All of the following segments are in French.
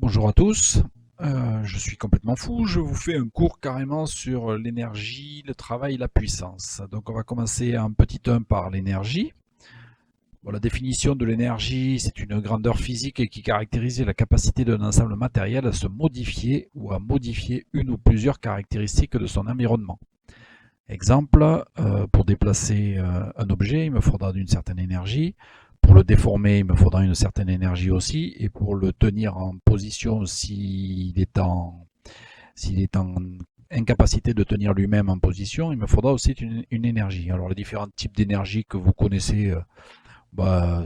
Bonjour à tous, je suis complètement fou, je vous fais un cours carrément sur l'énergie, le travail, la puissance. Donc on va commencer en petit 1 par l'énergie. Bon, la définition de l'énergie, c'est une grandeur physique qui caractérise la capacité d'un ensemble matériel à se modifier ou à modifier une ou plusieurs caractéristiques de son environnement. Exemple, pour déplacer un objet, il me faudra d'une certaine énergie. Pour le déformer, il me faudra une certaine énergie aussi. Et pour le tenir en position, s'il est en incapacité de tenir lui-même en position, il me faudra aussi une énergie. Alors les différents types d'énergie que vous connaissez,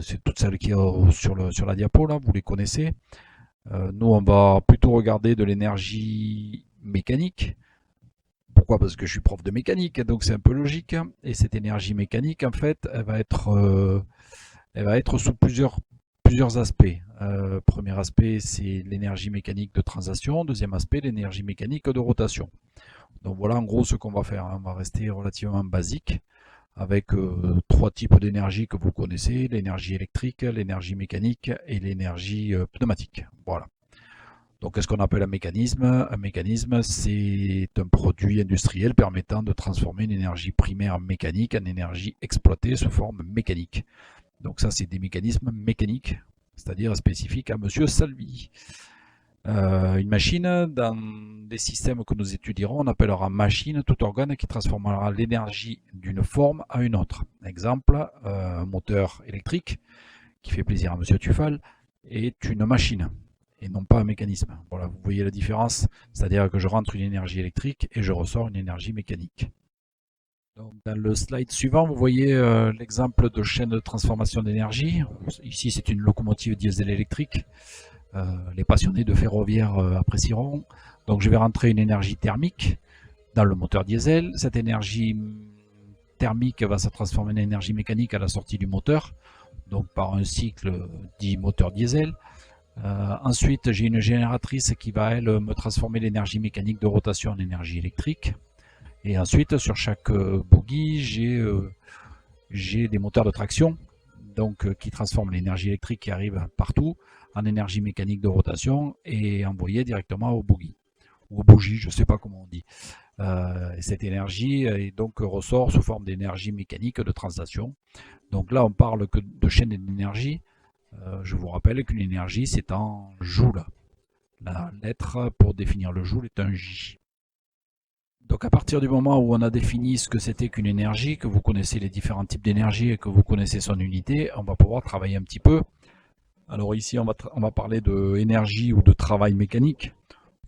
c'est toutes celles qui sont sur la diapo, là, vous les connaissez. Nous, on va plutôt regarder de l'énergie mécanique. Pourquoi? Parce que je suis prof de mécanique, donc c'est un peu logique. Et cette énergie mécanique, en fait, elle va être sous plusieurs aspects. Premier aspect, c'est l'énergie mécanique de translation. Deuxième aspect, l'énergie mécanique de rotation. Donc voilà en gros ce qu'on va faire. On va rester relativement basique avec trois types d'énergie que vous connaissez, l'énergie électrique, l'énergie mécanique et l'énergie pneumatique. Voilà. Donc, qu'est-ce qu'on appelle un mécanisme? Un mécanisme, c'est un produit industriel permettant de transformer une énergie primaire mécanique en énergie exploitée sous forme mécanique. Donc ça, c'est des mécanismes mécaniques, c'est-à-dire spécifiques à Monsieur Salvi. Une machine, dans les systèmes que nous étudierons, on appellera machine tout organe qui transformera l'énergie d'une forme à une autre. Exemple, un moteur électrique, qui fait plaisir à Monsieur Tufal, est une machine et non pas un mécanisme. Voilà, vous voyez la différence, c'est-à-dire que je rentre une énergie électrique et je ressors une énergie mécanique. Donc, dans le slide suivant, vous voyez l'exemple de chaîne de transformation d'énergie. Ici, c'est une locomotive diesel électrique. Les passionnés de ferroviaire apprécieront. Donc, je vais rentrer une énergie thermique dans le moteur diesel. Cette énergie thermique va se transformer en énergie mécanique à la sortie du moteur, donc par un cycle dit moteur diesel. Ensuite, j'ai une génératrice qui va, elle, me transformer l'énergie mécanique de rotation en énergie électrique. Et ensuite, sur chaque bogie, j'ai des moteurs de traction donc, qui transforment l'énergie électrique qui arrive partout en énergie mécanique de rotation et envoyée directement aux bogies. Ou aux bougies, je ne sais pas comment on dit. Cette énergie donc ressort sous forme d'énergie mécanique de translation. Donc là, on parle que de chaîne d'énergie. Je vous rappelle qu'une énergie, c'est en joule. La lettre pour définir le joule est un J. Donc à partir du moment où on a défini ce que c'était qu'une énergie, que vous connaissez les différents types d'énergie et que vous connaissez son unité, on va pouvoir travailler un petit peu. Alors ici, on va parler d'énergie ou de travail mécanique.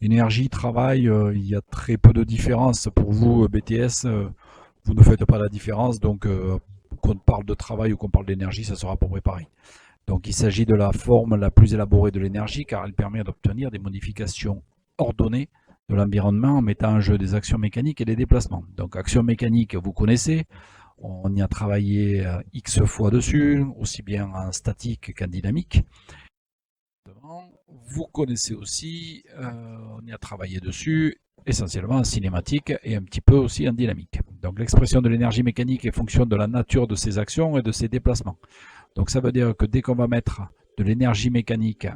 Énergie, travail, il y a très peu de différence. Pour vous, BTS, vous ne faites pas la différence. Donc qu'on parle de travail ou qu'on parle d'énergie, ça sera à peu près pareil. Donc il s'agit de la forme la plus élaborée de l'énergie car elle permet d'obtenir des modifications ordonnées de l'environnement en mettant en jeu des actions mécaniques et des déplacements. Donc actions mécaniques, vous connaissez, on y a travaillé X fois dessus, aussi bien en statique qu'en dynamique. Vous connaissez aussi, on y a travaillé dessus, essentiellement en cinématique et un petit peu aussi en dynamique. Donc l'expression de l'énergie mécanique est fonction de la nature de ses actions et de ses déplacements. Donc ça veut dire que dès qu'on va mettre de l'énergie mécanique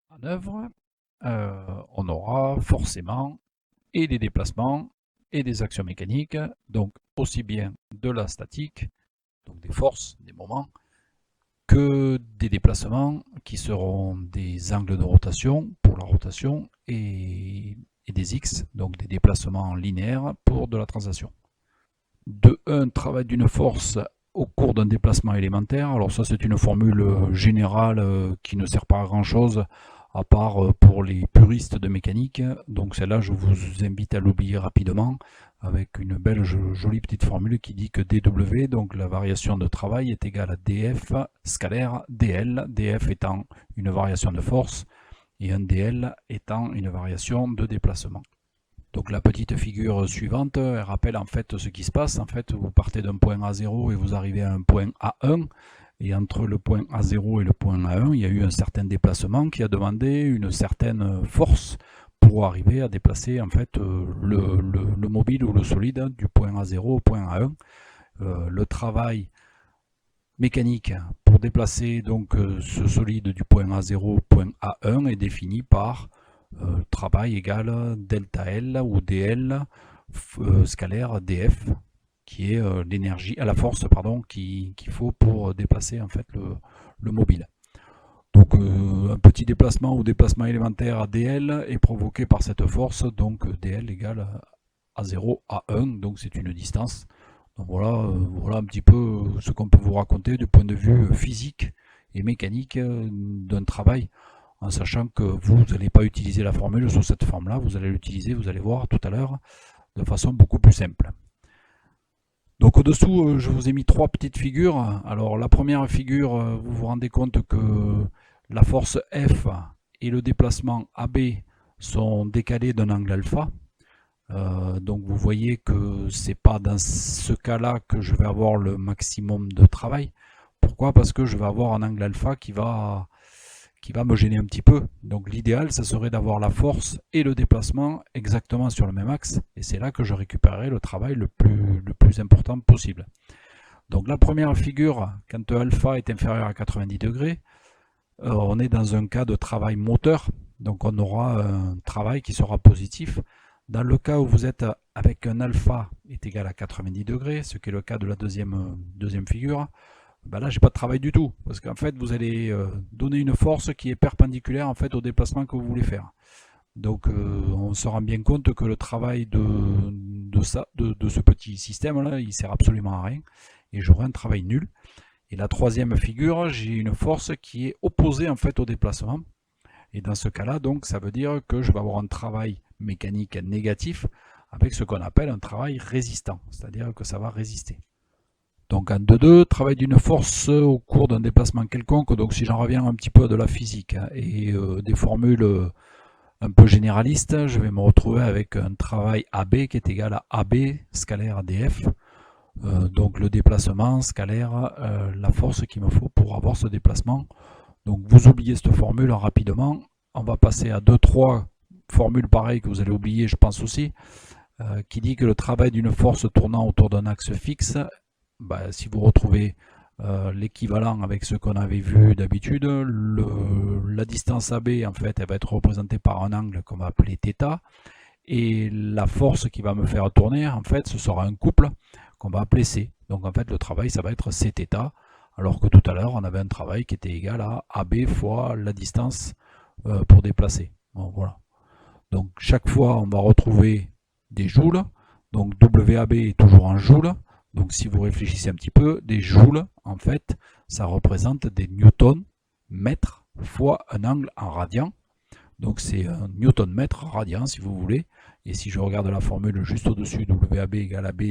en œuvre, on aura forcément et des déplacements et des actions mécaniques, donc aussi bien de la statique, donc des forces, des moments, que des déplacements qui seront des angles de rotation pour la rotation et des X, donc des déplacements linéaires pour de la translation. De 1, travail d'une force au cours d'un déplacement élémentaire. Alors ça c'est une formule générale qui ne sert pas à grand chose à part pour les puristes de mécanique. Donc celle-là je vous invite à l'oublier rapidement avec une belle jolie petite formule qui dit que dW, donc la variation de travail, est égale à dF scalaire dL, dF étant une variation de force et un dL étant une variation de déplacement. Donc la petite figure suivante, elle rappelle en fait ce qui se passe. En fait, vous partez d'un point A0 et vous arrivez à un point A1. Et entre le point A0 et le point A1, il y a eu un certain déplacement qui a demandé une certaine force pour arriver à déplacer en fait le mobile ou le solide du point A0 au point A1. Le travail mécanique pour déplacer donc ce solide du point A0 au point A1 est définie par travail égal delta L ou DL scalaire DF, qui est l'énergie, à la force pardon, qu'il faut pour déplacer en fait le mobile. Donc un petit déplacement ou déplacement élémentaire à DL est provoqué par cette force, donc DL égale A0 à 1, donc c'est une distance. Donc voilà un petit peu ce qu'on peut vous raconter du point de vue physique et mécanique d'un travail, en sachant que vous n'allez pas utiliser la formule sous cette forme-là, vous allez l'utiliser, vous allez voir tout à l'heure, de façon beaucoup plus simple. Donc au-dessous, je vous ai mis 3 petites figures. Alors la première figure, vous vous rendez compte que la force F et le déplacement AB sont décalés d'un angle alpha. Donc vous voyez que c'est pas dans ce cas-là que je vais avoir le maximum de travail. Pourquoi? Parce que je vais avoir un angle alpha qui va me gêner un petit peu. Donc l'idéal, ça serait d'avoir la force et le déplacement exactement sur le même axe. Et c'est là que je récupérerai le travail le plus important possible. Donc la première figure, quand alpha est inférieur à 90 degrés, on est dans un cas de travail moteur. Donc on aura un travail qui sera positif. Dans le cas où vous êtes avec un alpha est égal à 90 degrés, ce qui est le cas de la deuxième figure, ben là j'ai pas de travail du tout, parce qu'en fait vous allez donner une force qui est perpendiculaire en fait au déplacement que vous voulez faire. Donc on se rend bien compte que le travail de ce petit système là, il sert absolument à rien, et j'aurai un travail nul. Et la troisième figure, j'ai une force qui est opposée en fait au déplacement. Et dans ce cas-là, donc, ça veut dire que je vais avoir un travail mécanique négatif avec ce qu'on appelle un travail résistant, c'est-à-dire que ça va résister. Donc en 2-2, travail d'une force au cours d'un déplacement quelconque. Donc si j'en reviens un petit peu à de la physique et des formules un peu généralistes, je vais me retrouver avec un travail AB qui est égal à AB scalaire DF. Donc le déplacement scalaire, la force qu'il me faut pour avoir ce déplacement. Donc vous oubliez cette formule rapidement, on va passer à 2-3 formules pareilles que vous allez oublier je pense aussi, qui dit que le travail d'une force tournant autour d'un axe fixe, si vous retrouvez l'équivalent avec ce qu'on avait vu d'habitude, la distance AB en fait elle va être représentée par un angle qu'on va appeler θ, et la force qui va me faire tourner en fait ce sera un couple qu'on va appeler C. Donc en fait le travail ça va être Cθ, alors que tout à l'heure on avait un travail qui était égal à AB fois la distance pour déplacer. Bon, voilà. Donc chaque fois on va retrouver des joules, donc WAB est toujours en joules, donc si vous réfléchissez un petit peu, des joules en fait ça représente des newtons mètres fois un angle en radian, donc c'est un newton mètre radian si vous voulez, et si je regarde la formule juste au-dessus, WAB égale AB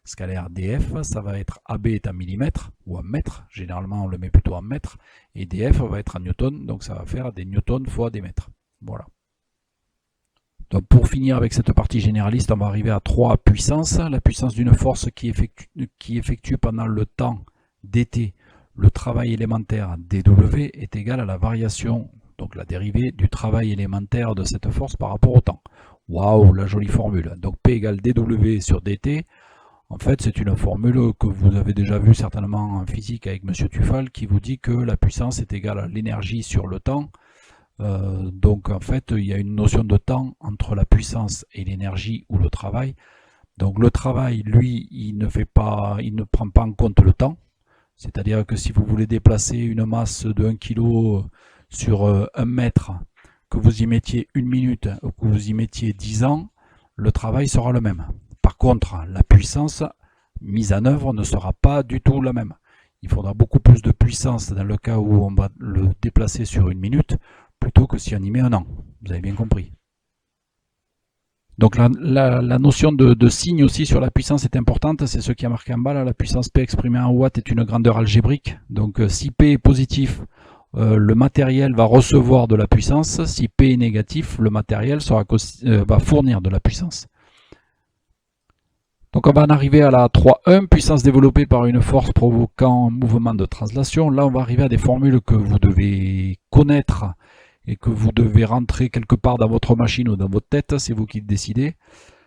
scalaire DF, ça va être AB est en millimètres ou en mètres, généralement on le met plutôt en mètres, et DF va être en newton, donc ça va faire des newtons fois des mètres. Voilà. Donc pour finir avec cette partie généraliste, on va arriver à 3 puissances. La puissance d'une force qui effectue pendant le temps dt le travail élémentaire dW est égal à la variation, donc la dérivée du travail élémentaire de cette force par rapport au temps. Waouh, la jolie formule. Donc P égale dW sur dt. En fait, c'est une formule que vous avez déjà vue certainement en physique avec M. Tufal, qui vous dit que la puissance est égale à l'énergie sur le temps. Donc en fait, il y a une notion de temps entre la puissance et l'énergie ou le travail. Donc le travail, lui, il ne prend pas en compte le temps. C'est-à-dire que si vous voulez déplacer une masse de 1 kg sur 1 mètre, que vous y mettiez 1 minute ou que vous y mettiez 10 ans, le travail sera le même. Par contre, la puissance mise en œuvre ne sera pas du tout la même. Il faudra beaucoup plus de puissance dans le cas où on va le déplacer sur 1 minute, plutôt que si on y met 1 an. Vous avez bien compris. Donc la notion de signe aussi sur la puissance est importante, c'est ce qui a marqué en bas, là, la puissance P exprimée en watts est une grandeur algébrique. Donc si P est positif, le matériel va recevoir de la puissance, si P est négatif, le matériel va fournir de la puissance. Donc on va en arriver à la 3.1, puissance développée par une force provoquant un mouvement de translation. Là on va arriver à des formules que vous devez connaître et que vous devez rentrer quelque part dans votre machine ou dans votre tête, c'est vous qui décidez.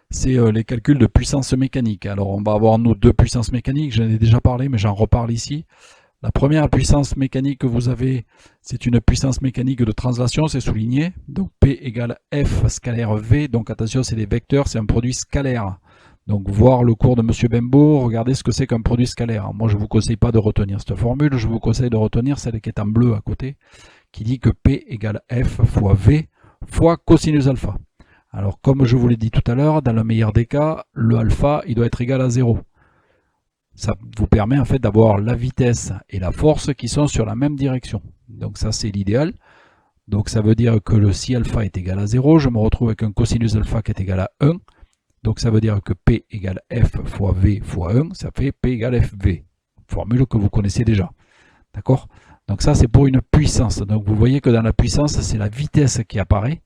C'est les calculs de puissance mécanique. Alors on va avoir nous 2 puissances mécaniques, j'en ai déjà parlé mais j'en reparle ici. La première puissance mécanique que vous avez, c'est une puissance mécanique de translation, c'est souligné. Donc P égale F scalaire V. Donc attention, c'est des vecteurs, c'est un produit scalaire. Donc voir le cours de M. Bembo, regardez ce que c'est qu'un produit scalaire. Moi, je ne vous conseille pas de retenir cette formule, je vous conseille de retenir celle qui est en bleu à côté, qui dit que P égale F fois V fois cosinus alpha. Alors comme je vous l'ai dit tout à l'heure, dans le meilleur des cas, le alpha, il doit être égal à 0. Ça vous permet en fait d'avoir la vitesse et la force qui sont sur la même direction. Donc ça c'est l'idéal. Donc ça veut dire que si alpha est égal à 0, je me retrouve avec un cosinus alpha qui est égal à 1. Donc ça veut dire que P égale F fois V fois 1, ça fait P égale FV. Formule que vous connaissez déjà. D'accord? Donc ça c'est pour une puissance. Donc vous voyez que dans la puissance, c'est la vitesse qui apparaît.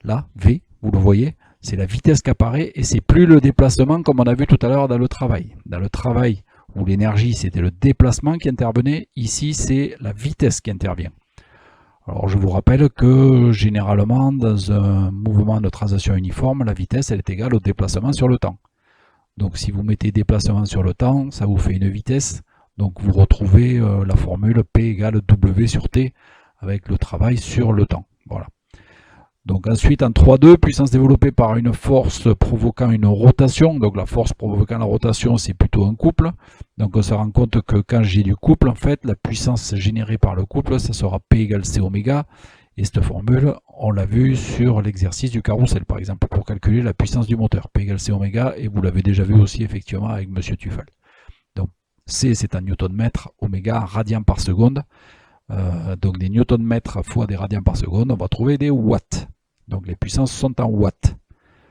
Là, V, vous le voyez, c'est la vitesse qui apparaît et c'est plus le déplacement comme on a vu tout à l'heure dans le travail. Dans le travail où l'énergie c'était le déplacement qui intervenait, ici c'est la vitesse qui intervient. Alors je vous rappelle que généralement dans un mouvement de translation uniforme, la vitesse elle est égale au déplacement sur le temps. Donc si vous mettez déplacement sur le temps, ça vous fait une vitesse. Donc vous retrouvez la formule P égale W sur T avec le travail sur le temps. Voilà. Donc ensuite en 3,2, puissance développée par une force provoquant une rotation. Donc la force provoquant la rotation, c'est plutôt un couple. Donc on se rend compte que quand j'ai du couple, en fait, la puissance générée par le couple, ça sera P égale C oméga. Et cette formule, on l'a vu sur l'exercice du carrousel, par exemple, pour calculer la puissance du moteur. P égale C oméga, et vous l'avez déjà vu aussi effectivement avec M. Tuffel. Donc C, c'est en newton-mètre, oméga, radian par seconde. Donc des newton-mètres fois des radians par seconde, on va trouver des watts. Donc les puissances sont en watts.